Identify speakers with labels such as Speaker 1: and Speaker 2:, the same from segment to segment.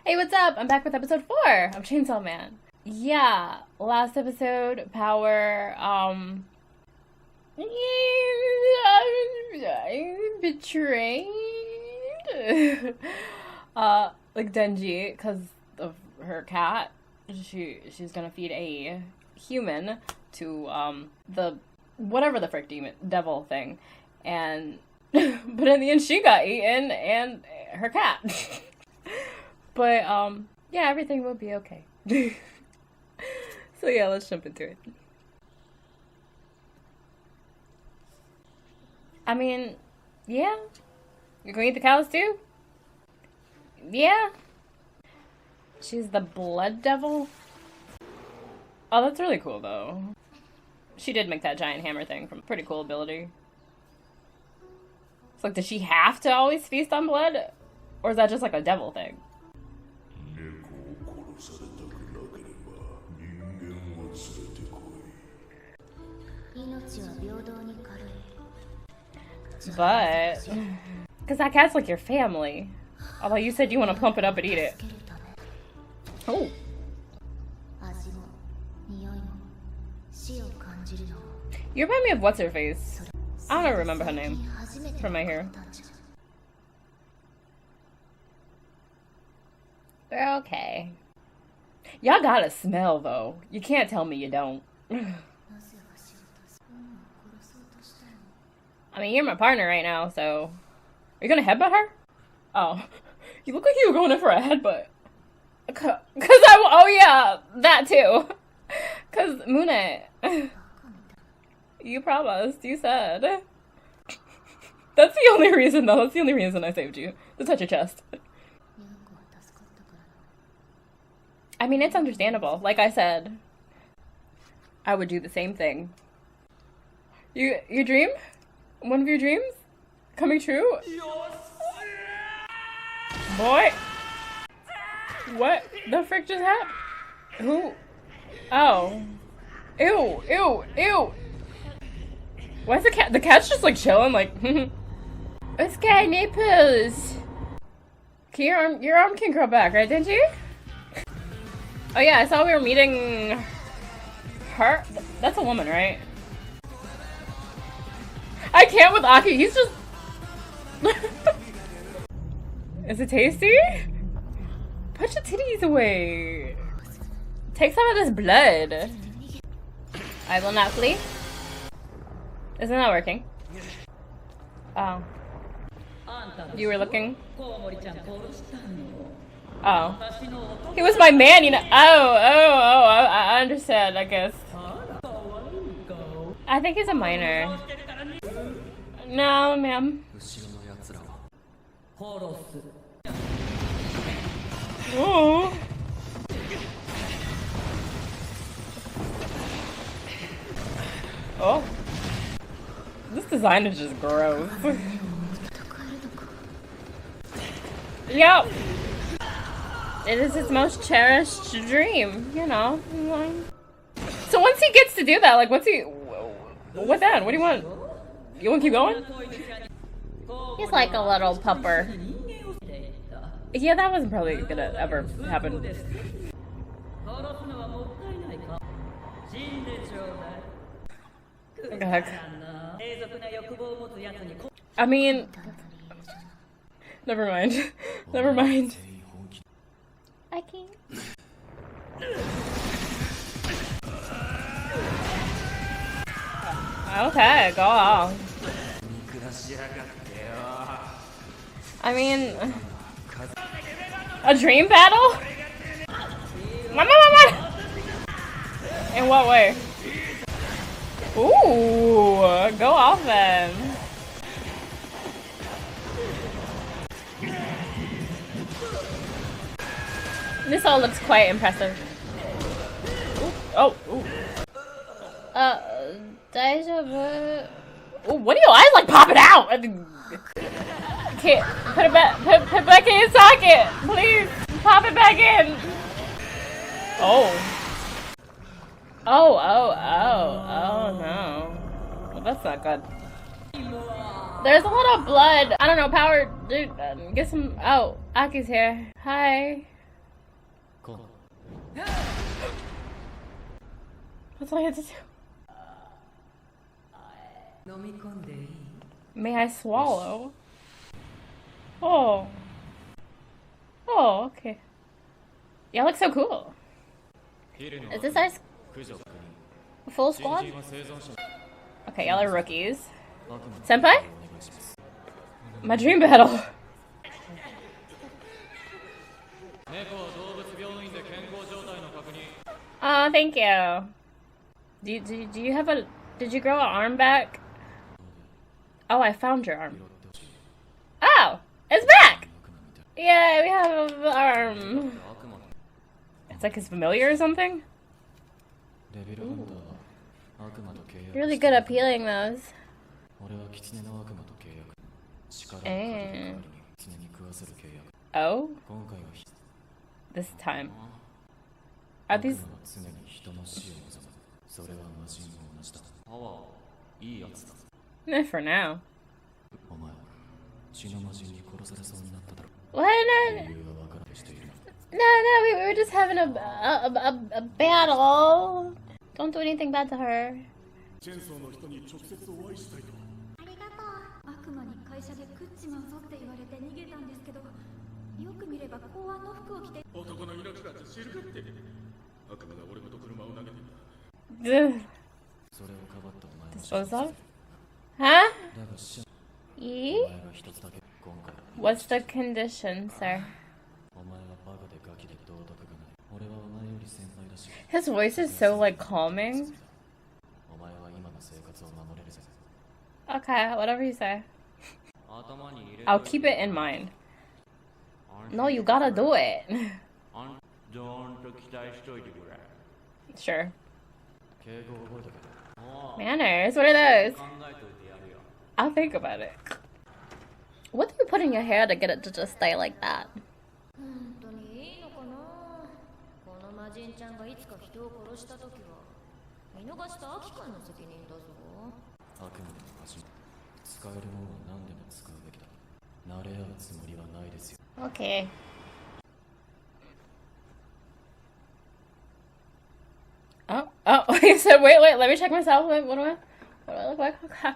Speaker 1: Hey, what's up? I'm back with episode 4 of Chainsaw Man. Yeah, last episode, Power, betrayed, like Denji, because of her cat. She's gonna feed a human to, the, whatever the frick devil thing, and, but in the end she got eaten, and her cat. But, yeah, everything will be okay. So yeah, let's jump into it. I mean, yeah. You're gonna eat the cows too? Yeah. She's the blood devil? Oh, that's really cool though. She did make that giant hammer thing from pretty cool ability. It's like, does she have to always feast on blood? Or is that just like a devil thing? But, because that cat's like your family. Although you said you want to plump it up and eat it. Oh. You remind me of what's-her-face. I don't remember her name from my hair. They're okay. Y'all gotta smell, though. You can't tell me you don't. I mean, you're my partner right now, so... Are you gonna headbutt her? Oh. You look like you were going in for a headbutt. Oh yeah, that too. Cause, Mune, you promised, you said. That's the only reason, though. That's the only reason I saved you. To touch your chest. I mean, it's understandable. Like I said, I would do the same thing. Your dream? One of your dreams? Coming true? Boy! What the frick just happened? Who? Oh. Ew, ew, ew! Why is the cat? The cat's just like chilling, like, it's got nipples! Your arm can grow back, right, didn't you? Oh yeah, I saw we were meeting her. That's a woman, right? I can't with Aki, he's just... Is it tasty? Put your titties away. Take some of this blood. I will not flee. Isn't that working? Oh. You were looking? Oh. He was my man, you know. I understand, I guess. I think he's a minor. No, ma'am. Ooh. Oh. This design is just gross. Yep. It is his most cherished dream, you know. So once he gets to do that, like, what's he... What then? What do you want? You want to keep going? He's like a little pupper. Yeah, that wasn't probably gonna ever happen. What the heck? I mean... Never mind. Never mind. I can't. Okay, go on. I mean... A dream battle? In what way? Ooh, go off then. This all looks quite impressive. Ooh. Oh, ooh. Deja vu. Ooh, what are your eyes like popping out? Can't put it back. Put it back in your socket, please. Pop it back in. Oh. Oh no. Well, that's not good. There's a lot of blood. I don't know, Power, dude, get some... Oh, Aki's here. Hi. That's all I had to do. May I swallow? Oh. Oh, okay. Y'all look so cool. Is this our full squad? Okay, y'all are rookies. Senpai? My dream battle. Oh, thank you. Do you have a... Did you grow an arm back? Oh, I found your arm. Oh! It's back! Yeah, we have an arm. It's like his familiar or something? Ooh. You're really good at peeling those. And... Oh? This time. Are these... For now. What? No, we were just having a battle. Don't do anything bad to her. Dispose of? Huh? E? What's the condition, sir? His voice is so, like, calming. Okay, whatever you say. I'll keep it in mind. No, you gotta do it. Sure. Manners, what are those? I'll think about it. What do you put in your hair to get it to just stay like that? Okay. Oh, he said, wait, let me check myself. Wait, what do I look like? Okay.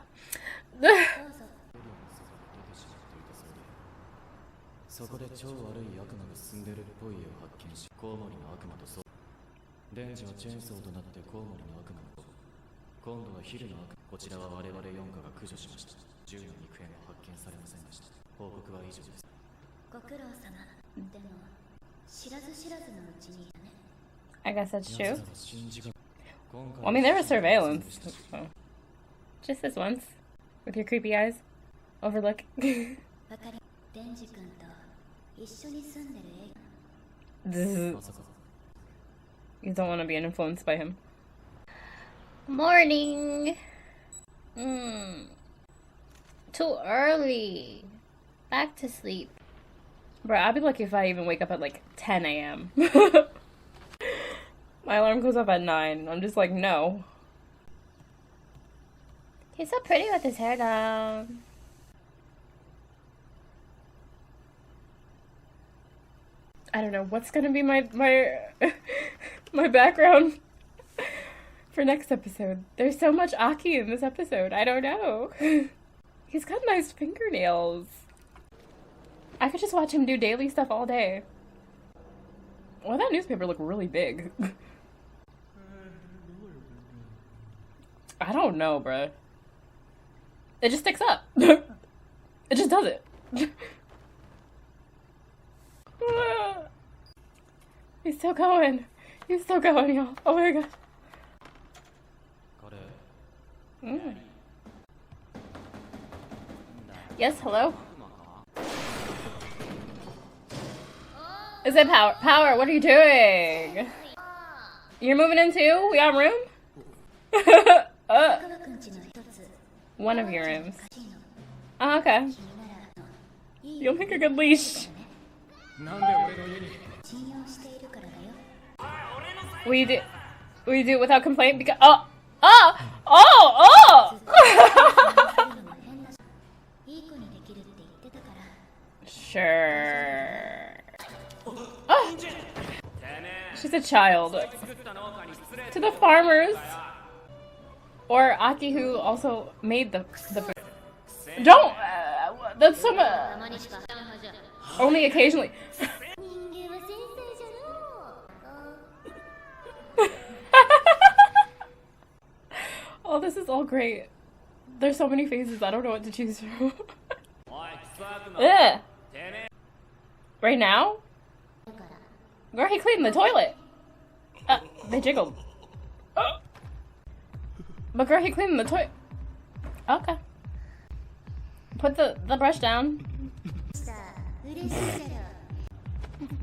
Speaker 1: I guess that's true. Well, I mean, there was surveillance. So. Just this once. With your creepy eyes. Overlook. You don't want to be influenced by him. Morning! Too early. Back to sleep. Bro, I'd be lucky if I even wake up at like 10 a.m. My alarm goes up at 9. I'm just like, no. He's so pretty with his hair down. I don't know what's gonna be my my background for next episode. There's so much Aki in this episode. I don't know. He's got nice fingernails. I could just watch him do daily stuff all day. Well, that newspaper looked really big. I don't know, bruh. It just sticks up. It just does it. He's still going. He's still going, y'all. Oh my god. Yes, hello? Is it Power? Power, what are you doing? You're moving in too? We got room? One of your rooms. Oh, okay. You'll make a good leash. We do it without complaint because Sure. Oh. She's a child. To the farmers. Or Aki, who also made the food. Don't! That's so much. Only occasionally. Oh, this is all great. There's so many faces, I don't know what to choose from. Ugh. Right now? Girl, he cleaned the toilet. They jiggled. But girl, he cleaned the toilet. Okay. Put the brush down.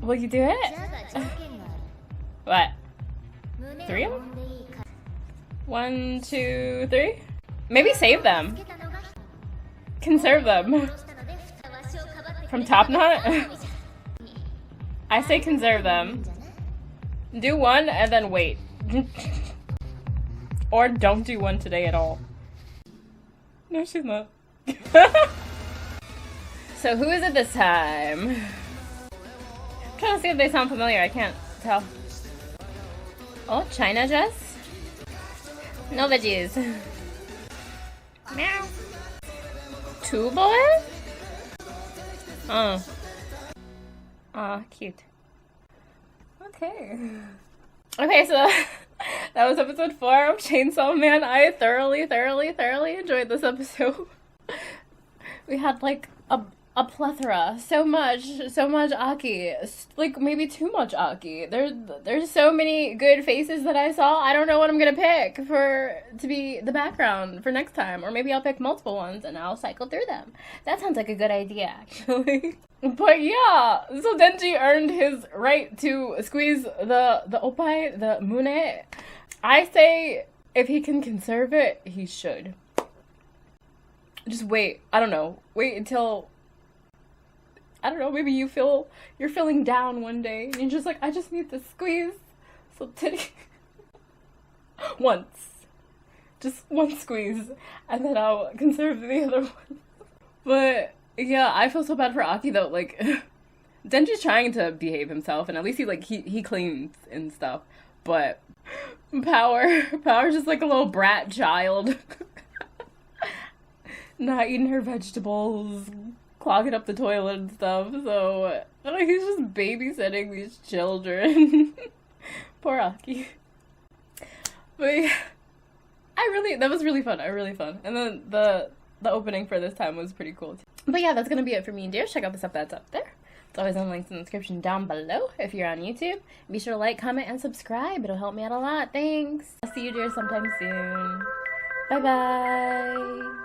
Speaker 1: Will you do it? What? 3 of them? 1, 2, 3? Maybe save them. Conserve them. From Top Knot? I say conserve them. Do one and then wait. Or don't do one today at all. No, she's not. So who is it this time? I'm trying to see if they sound familiar. I can't tell. Oh, China Jess? No veggies. Meow. 2 boys? Oh. Aw, cute. Okay. Okay, so that was episode 4 of Chainsaw Man. I thoroughly enjoyed this episode. We had like a plethora, so much Aki, like maybe too much Aki. There's so many good faces that I saw. I don't know what I'm gonna pick to be the background for next time, or maybe I'll pick multiple ones and I'll cycle through them. That sounds like a good idea, actually. But yeah, so Denji earned his right to squeeze the oppai, the mune. I say if he can conserve it, he should. Just wait. I don't know. Wait until, I don't know, maybe you're feeling down one day and you're just like, I just need to squeeze some titty. Once. Just one squeeze. And then I'll conserve the other one. But yeah, I feel so bad for Aki though. Like, Denji's trying to behave himself and at least he cleans and stuff. But Power's just like a little brat child. Not eating her vegetables, clogging up the toilet and stuff, so he's just babysitting these children. Poor Aki. But yeah, that was really fun, And then the opening for this time was pretty cool too. But yeah, that's gonna be it for me and dears. Check out the stuff that's up there. It's always on links in the description down below if you're on YouTube. Be sure to like, comment, and subscribe. It'll help me out a lot. Thanks. I'll see you dears sometime soon. Bye bye.